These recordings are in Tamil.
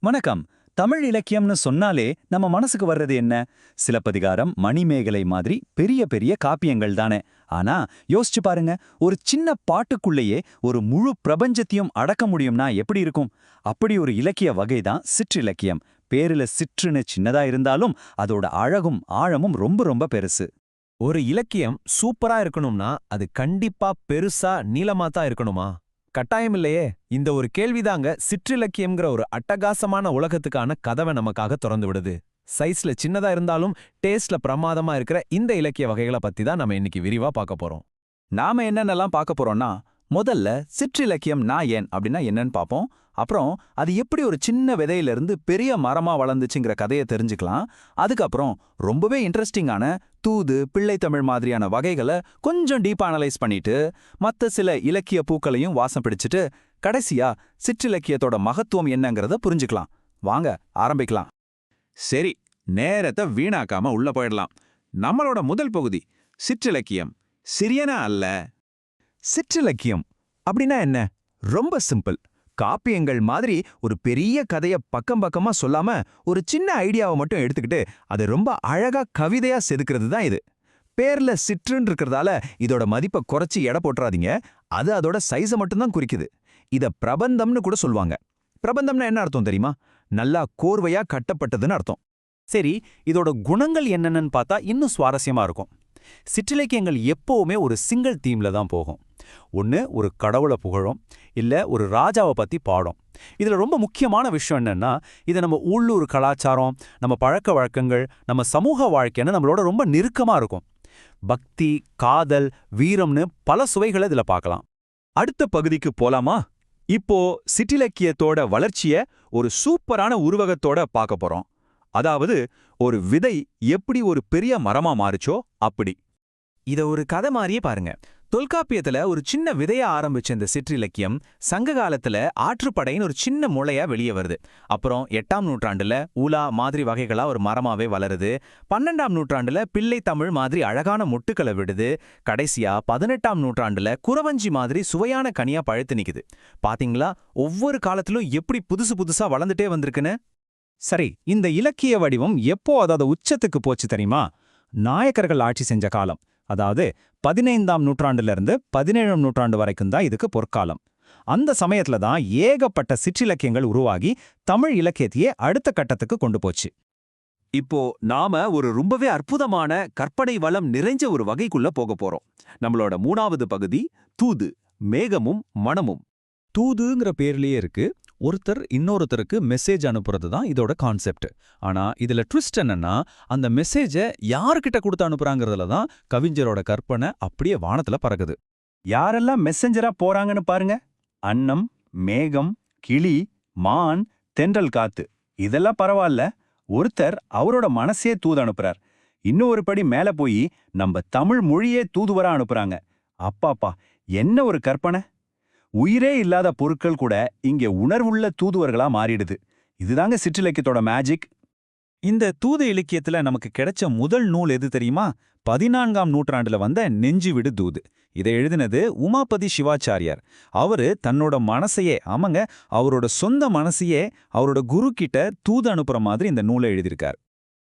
வணக்கம். தமிழ் இலக்கியம்னு சொன்னாலே நம்ம மனசுக்கு வர்றது என்ன? சிலப்பதிகாரம், மணிமேகலை மாதிரி பெரிய பெரிய காப்பியங்கள் தானே. ஆனா யோசிச்சு பாருங்க, ஒரு சின்ன பாட்டுக்குள்ளேயே ஒரு முழு பிரபஞ்சத்தையும் அடக்க முடியும்னா எப்படி இருக்கும்? அப்படி ஒரு இலக்கிய வகை தான் சிற்றிலக்கியம். பேருல சிற்றுன்னு சின்னதா இருந்தாலும் அதோட அழகும் ஆழமும் ரொம்ப ரொம்ப பெருசு. ஒரு இலக்கியம் சூப்பரா இருக்கணும்னா அது கண்டிப்பா பெருசா நீளமா தான் இருக்கணுமா? கட்டாயம் இல்லையே. இந்த ஒரு கேள்விதாங்க சிற்றிலக்கியம்ங்கிற ஒரு அட்டகாசமான உலகத்துக்கான கதவை நமக்காக திறந்து விடுது. சைஸ்ல சின்னதா இருந்தாலும் டேஸ்ட்ல பிரமாதமா இருக்கிற இந்த இலக்கிய வகைகளை பத்தி தான் நம்ம இன்னைக்கு விரிவா பார்க்க போறோம். நாம என்னென்னலாம் பார்க்க போறோம்னா, முதல்ல சிற்றிலக்கியம்னா ஏன் அப்படின்னா என்னன்னு பார்ப்போம். அப்புறம் அது எப்படி ஒரு சின்ன விதையிலிருந்து பெரிய மரமா வளர்ந்துச்சுங்கிற கதையை தெரிஞ்சுக்கலாம். அதுக்கப்புறம் ரொம்பவே இன்ட்ரெஸ்டிங்கான தூது, பிள்ளைத்தமிழ் மாதிரியான வகைகளை கொஞ்சம் டீப்பா அனலைஸ் பண்ணிட்டு, மற்ற சில இலக்கிய பூக்களையும் வாசம் பிடிச்சிட்டு, கடைசியா சிற்றிலக்கியத்தோட மகத்துவம் என்னங்கிறத புரிஞ்சுக்கலாம். வாங்க ஆரம்பிக்கலாம். சரி, நேரத்தை வீணாக்காம உள்ள போயிடலாம். நம்மளோட முதல் பகுதி சிற்றிலக்கியம். சிறியனா அல்ல. சிற்றிலக்கியம் அப்படின்னா என்ன? ரொம்ப சிம்பிள். காப்பியங்கள் மாதிரி ஒரு பெரிய கதைய பக்கம் பக்கமா சொல்லாம ஒரு சின்ன ஐடியாவை மட்டும் எடுத்துக்கிட்டு அதை ரொம்ப அழகா கவிதையா செதுக்கிறது தான் இது. பேர்ல சிற்றுன்னு இருக்கிறதால இதோட மதிப்பை குறைச்சி எடை போட்டுறாதீங்க. அது அதோட சைஸை மட்டும்தான் குறிக்குது. இத பிரபந்தம்னு கூட சொல்லுவாங்க. பிரபந்தம்னா என்ன அர்த்தம் தெரியுமா? நல்லா கோர்வையா கட்டப்பட்டதுன்னு அர்த்தம். சரி, இதோட குணங்கள் என்னென்னு பார்த்தா இன்னும் சுவாரஸ்யமா இருக்கும். சிற்றிலக்கியங்கள் எப்பவுமே ஒரு சிங்கிள் தீம்ல தான் போகும். ஒன்று ஒரு கடவுளை புகழும், இல்லை ஒரு ராஜாவை பற்றி பாடும். இதில் ரொம்ப முக்கியமான விஷயம் என்னன்னா, இதை நம்ம உள்ளூர் கலாச்சாரம், நம்ம பழக்க வழக்கங்கள், நம்ம சமூக வாழ்க்கைன்னு நம்மளோட ரொம்ப நெருக்கமாக இருக்கும். பக்தி, காதல், வீரம்னு பல சுவைகளை இதில் பார்க்கலாம். அடுத்த பகுதிக்கு போலாமா? இப்போ சிற்றிலக்கியத்தோட வளர்ச்சிய ஒரு சூப்பரான உருவகத்தோட பார்க்க போறோம். அதாவது ஒரு விதை எப்படி ஒரு பெரிய மரமா மாறுச்சோ அப்படி. இத ஒரு கதை மாதிரியே பாருங்க. தொல்காப்பியத்துல ஒரு சின்ன விதைய ஆரம்பிச்ச இந்த சிற்றிலக்கியம் சங்க காலத்துல ஆற்றுப்படைன்னு ஒரு சின்ன முளையா வெளியே வருது. அப்புறம் 8ஆம் நூற்றாண்டுல ஊலா மாதிரி வகைகளா ஒரு மரமாவே வளருது. 12ஆம் நூற்றாண்டுல பிள்ளை தமிழ் மாதிரி அழகான முட்டுக்களை விடுது. கடைசியா 18ஆம் நூற்றாண்டுல குறவஞ்சி மாதிரி சுவையான கனியா பழுத்து நிக்குது. பாத்தீங்களா, ஒவ்வொரு காலத்திலும் எப்படி புதுசு புதுசா வளர்ந்துட்டே வந்திருக்குன்னு. சரி, இந்த இலக்கிய வடிவம் எப்போ அதாவது உச்சத்துக்கு போச்சு தெரியுமா? நாயக்கர்கள் ஆட்சி செஞ்ச காலம், அதாவது 15ஆம் நூற்றாண்டுல இருந்து 17ஆம் நூற்றாண்டு வரைக்கும் தான் இதுக்கு பொற்காலம். அந்த சமயத்துல தான் ஏகப்பட்ட சிற்றிலக்கியங்கள் உருவாகி தமிழ் இலக்கியத்தையே அடுத்த கட்டத்துக்கு கொண்டு போச்சு. இப்போ நாம ஒரு ரொம்பவே அற்புதமான கற்பனை வளம் நிறைஞ்ச ஒரு வகைக்குள்ள போக போறோம். நம்மளோட 3வது பகுதி தூது, மேகமும் மணமும். தூதுங்கிற பேர்லயே இருக்கு. ஒருத்தர் இன்னொருத்தருக்கு மெசேஜ் அனுப்புறது தான் இதோட கான்செப்ட். ஆனா இதுல ட்விஸ்ட் என்னன்னா, அந்த மெசேஜை யார்கிட்ட கொடுத்து அனுப்புறாங்கிறதுல தான் கவிஞரோட கற்பனை அப்படியே வானத்துல பறக்குது. யாரெல்லாம் மெசஞ்சரா போறாங்கன்னு பாருங்க. அன்னம், மேகம், கிளி, மான், தென்றல் காத்து, இதெல்லாம் பரவாயில்ல. ஒருத்தர் அவரோட மனசே தூது அனுப்புறார். இன்னொரு படி மேல போய் நம்ம தமிழ் மொழியே தூதுவரா அனுப்புறாங்க. அப்பாப்பா, என்ன ஒரு கற்பனை! உயிரே இல்லாத பொருட்கள் கூட இங்கே உணர்வுள்ள தூதுவர்களா மாறிடுது. இதுதாங்க சிற்றிலக்கியத்தோட மேஜிக். இந்த தூது இலக்கியத்துல நமக்கு கிடைச்ச முதல் நூல் எது தெரியுமா? 14ஆம் நூற்றாண்டுல வந்த நெஞ்சுவிடு தூது. இதை எழுதினது உமாபதி சிவாச்சாரியார். அவரு தன்னோட மனசையே, ஆமாங்க, அவரோட சொந்த மனசையே அவரோட குரு கிட்ட தூது அனுப்புற மாதிரி இந்த நூலை எழுதியிருக்கார்.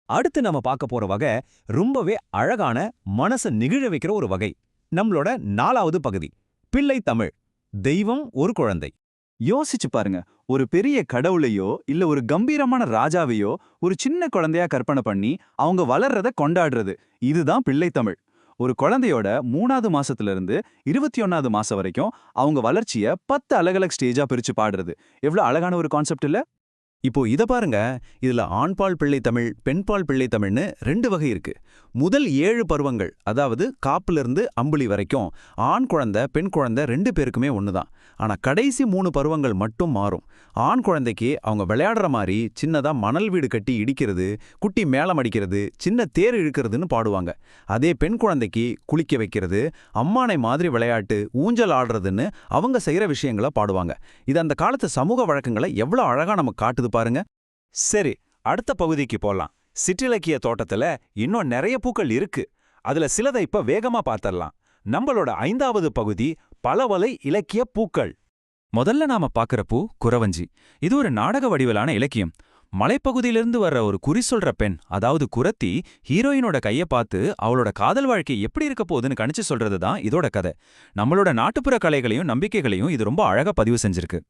அடுத்து நம்ம பார்க்க போற வகை ரொம்பவே அழகான, மனசை நிகழ வைக்கிற ஒரு வகை. நம்மளோட 4வது பகுதி பிள்ளை தமிழ், தெய்வம் ஒரு குழந்தை. யோசிச்சு பாருங்க, ஒரு பெரிய கடவுளையோ இல்ல ஒரு கம்பீரமான ராஜாவையோ ஒரு சின்ன குழந்தையா கற்பனை பண்ணி அவங்க வளர்றத கொண்டாடுறது, இதுதான் பிள்ளைத்தமிழ். ஒரு குழந்தையோட 3வது மாசத்துல இருந்து 21வது மாசம் வரைக்கும் அவங்க வளர்ச்சிய 10 அலகலக் ஸ்டேஜா பிரிச்சு பாடுறது எவ்வளவு அழகான ஒரு கான்செப்ட் இல்ல? இப்போ இத பாருங்க. இதுல ஆண்பால் பிள்ளை தமிழ், பெண்பால் பிள்ளை தமிழ்னு 2 வகை இருக்கு. முதல் 7 பருவங்கள், அதாவது காப்பிலிருந்து அம்புலி வரைக்கும் ஆண் குழந்தை பெண் குழந்தை 2 பேருக்குமே ஒண்ணுதான். ஆனா கடைசி 3 பருவங்கள் மட்டும் மாறும். ஆண் குழந்தைக்கு அவங்க விளையாடுற மாதிரி சின்னதா மணல் வீடு கட்டி இடிக்கிறது, குட்டி மேளம் அடிக்கிறது, சின்ன தேர் இழுக்கிறதுன்னு பாடுவாங்க. அதே பெண் குழந்தைக்கு குளிக்க வைக்கிறது, அம்மானை மாதிரி விளையாட்டு, ஊஞ்சல் ஆடுறதுன்னு அவங்க செய்யற விஷயங்களை பாடுவாங்க. இது அந்த காலத்து சமூக வழக்கங்களை எவ்வளவு அழகா நமக்கு காட்டுது பாருங்க. சரி, அடுத்த பகுதிக்கு போலாம். சிற்றிலக்கிய தோட்டத்துல இன்னும் நிறைய பூக்கள் இருக்கு. அதுல சிலதை இப்ப வேகமா பார்த்தரலாம். நம்மளோட 5வது பகுதி பலவலை இலக்கிய பூக்கள். முதல்ல நாம பாக்குற பூ குறவஞ்சி. இது ஒரு நாடக வடிவிலான இலக்கியம். மலைப்பகுதியிலிருந்து வர்ற ஒரு குறி சொல்ற பெண், அதாவது குறத்தி, ஹீரோயினோட கைய பார்த்து அவளோட காதல் வாழ்க்கை எப்படி இருக்க போகுதுன்னு கணிச்சு சொல்றது தான் இதோட கதை. நம்மளோட நாட்டுப்புற கலைகளையும் நம்பிக்கைகளையும் இது ரொம்ப அழகா பதிவு செஞ்சிருக்கு.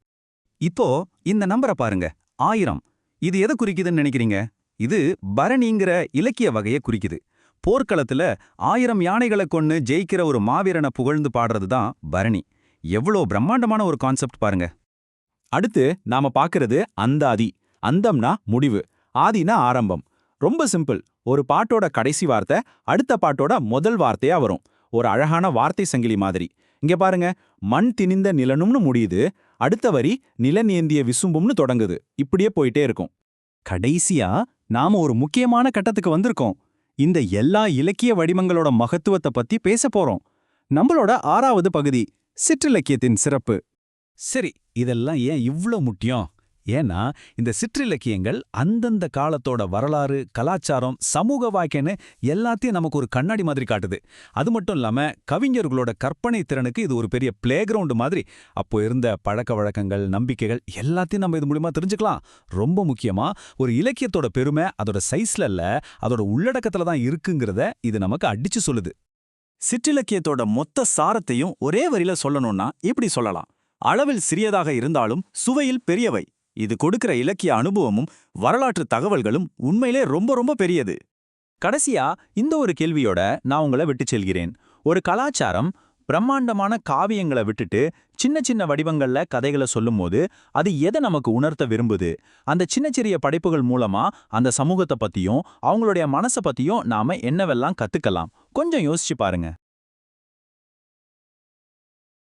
இப்போ இந்த நம்பரை பாருங்க, 1000. இது எதை குறிக்குதுன்னு நினைக்கிறீங்க? இது பரணிங்கிற இலக்கிய வகையை குறிக்குது. போர்க்களத்துல 1000 யானைகளை கொன்னு ஜெயிக்கிற ஒரு மாவீரனை புகழ்ந்து பாடுறது தான் பரணி. எவ்வளோ பிரம்மாண்டமான ஒரு கான்செப்ட் பாருங்க. அடுத்து நாம பாக்குறது அந்தாதி. அந்தம்னா முடிவு, ஆதினா ஆரம்பம். ரொம்ப சிம்பிள். ஒரு பாட்டோட கடைசி வார்த்தை அடுத்த பாட்டோட முதல் வார்த்தையா வரும். ஒரு அழகான வார்த்தை சங்கிலி மாதிரி. இங்க பாருங்க, மண் திணிந்த நிலனும்னு முடியுது, அடுத்த வரி நிலன் ஏந்திய விசும்பும்னு தொடங்குது. இப்படியே போயிட்டே இருக்கும். கடைசியா நாம ஒரு முக்கியமான கட்டத்துக்கு வந்திருக்கோம். இந்த எல்லா இலக்கிய வடிவங்களோட மகத்துவத்தை பத்தி பேச போறோம். நம்மளோட 6வது பகுதி, சிற்றிலக்கியத்தின் சிறப்பு. சரி, இதெல்லாம் ஏன் இவ்ளோ முக்கியம்? ஏன்னா இந்த சிற்றிலக்கியங்கள் அந்தந்த காலத்தோட வரலாறு, கலாச்சாரம், சமூக வாழ்க்கைன்னு எல்லாத்தையும் நமக்கு ஒரு கண்ணாடி மாதிரி காட்டுது. அது மட்டும் இல்லாம கவிஞர்களோட கற்பனை திறனுக்கு இது ஒரு பெரிய பிளே கிரவுண்ட் மாதிரி. அப்போ இருந்த பழக்க வழக்கங்கள், நம்பிக்கைகள் எல்லாத்தையும் நம்ம இது மூலமா தெரிஞ்சுக்கலாம். ரொம்ப முக்கியமா, ஒரு இலக்கியத்தோட பெருமை அதோட சைஸ்ல இல்ல, அதோட உள்ளடக்கத்துல தான் இருக்குங்கிறத இது நமக்கு அடிச்சு சொல்லுது. சிற்றிலக்கியத்தோட மொத்த சாரத்தையும் ஒரே வரியில சொல்லணும்னா இப்படி சொல்லலாம்: அளவில் சிறியதாக இருந்தாலும் சுவையில் பெரியவை. இது கொடுக்கிற இலக்கிய அனுபவமும் வரலாற்று தகவல்களும் உண்மையிலே ரொம்ப ரொம்ப பெரியது. கடைசியா இந்த ஒரு கேள்வியோட நான் உங்களை விட்டுச் செல்கிறேன். ஒரு கலாச்சாரம் பிரம்மாண்டமான காவியங்களை விட்டுட்டு சின்ன சின்ன வடிவங்கள்ல கதைகளை சொல்லும்போது அது எதை நமக்கு உணர்த்த விரும்புது? அந்த சின்ன சிறிய படைப்புகள் மூலமா அந்த சமூகத்தை பத்தியும் அவங்களுடைய மனசை பத்தியும் நாம என்னவெல்லாம் கத்துக்கலாம்? கொஞ்சம் யோசிச்சு பாருங்க.